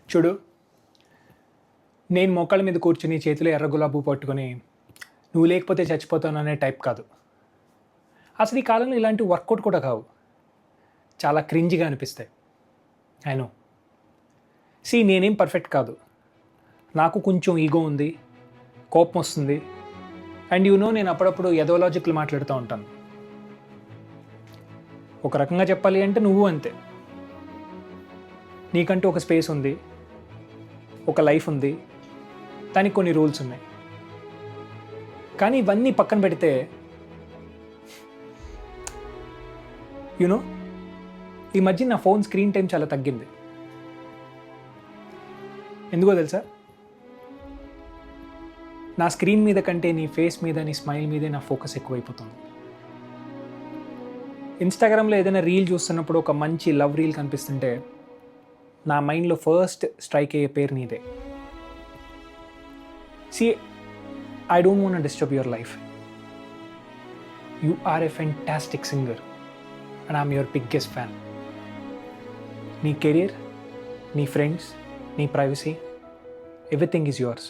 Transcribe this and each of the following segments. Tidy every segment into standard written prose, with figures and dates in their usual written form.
చూడు, నేను మోకాళ్ళ మీద కూర్చుని చేతిలో ఎర్ర గులాబీ పట్టుకొని నువ్వు లేకపోతే చచ్చిపోతాను అనే టైప్ కాదు. అసలు ఈ కాలంలో ఇలాంటి వర్కౌట్ కూడా కావు. చాలా క్రింజిగా అనిపిస్తాయి. I know. నేనేం పర్ఫెక్ట్ కాదు. నాకు కొంచెం ఈగో ఉంది, కోపం వస్తుంది. అండ్ నేను అప్పుడప్పుడు ఎదోలాజిక్లు మాట్లాడుతూ ఉంటాను. ఒక రకంగా చెప్పాలి అంటే నువ్వు అంతే. నీకంటూ ఒక స్పేస్ ఉంది, ఒక లైఫ్ ఉంది, దానికి కొన్ని రూల్స్ ఉన్నాయి. కానీ ఇవన్నీ పక్కన పెడితే ఈ మధ్య నా ఫోన్ స్క్రీన్ టైం చాలా తగ్గింది. ఎందుకో తెలుసా? నా స్క్రీన్ మీద కంటే నీ ఫేస్ మీద, నీ స్మైల్ మీదే నా ఫోకస్ ఎక్కువైపోతుంది. ఇన్స్టాగ్రామ్లో ఏదైనా రీల్ చూస్తున్నప్పుడు ఒక మంచి లవ్ రీల్ కనిపిస్తుంటే నా మైండ్లో ఫస్ట్ స్ట్రైక్ అయ్యే పేరు నీదే. I don't want to disturb your life. You are a fantastic singer and I'm your biggest fan. నీ కెరీర్, నీ ఫ్రెండ్స్, నీ ప్రైవసీ, ఎవ్రీథింగ్ ఈజ్ యువర్స్.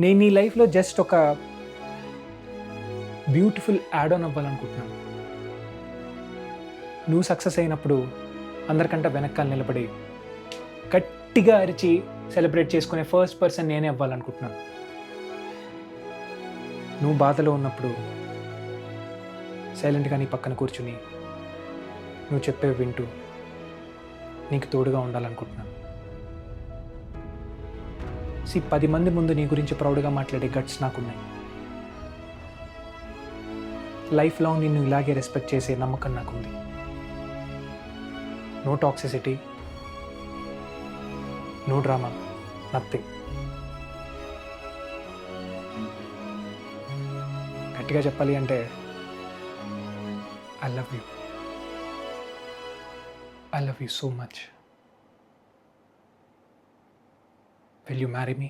నేను నీ లైఫ్లో జస్ట్ ఒక బ్యూటిఫుల్ యాడ్ ఆన్ అవ్వాలనుకుంటున్నాను. నువ్వు సక్సెస్ అయినప్పుడు అందరికంటే వెనకాల నిలబడి గట్టిగా అరిచి సెలబ్రేట్ చేసుకునే ఫస్ట్ పర్సన్ నేనే అవ్వాలనుకుంటున్నాను. నువ్వు బాధలో ఉన్నప్పుడు సైలెంట్గా నీ పక్కన కూర్చుని నువ్వు చెప్పేవి వింటూ నీకు తోడుగా ఉండాలనుకుంటున్నాను. 10 మంది ముందు నీ గురించి ప్రౌడ్గా మాట్లాడే గట్స్ నాకున్నాయి. లైఫ్ లాంగ్ నిన్ను ఇలాగే రెస్పెక్ట్ చేసే నమ్మకం నాకుంది. No toxicity, no drama, nothing. గట్టిగా చెప్పాలి అంటే I love you. I love you so much. Will you marry me?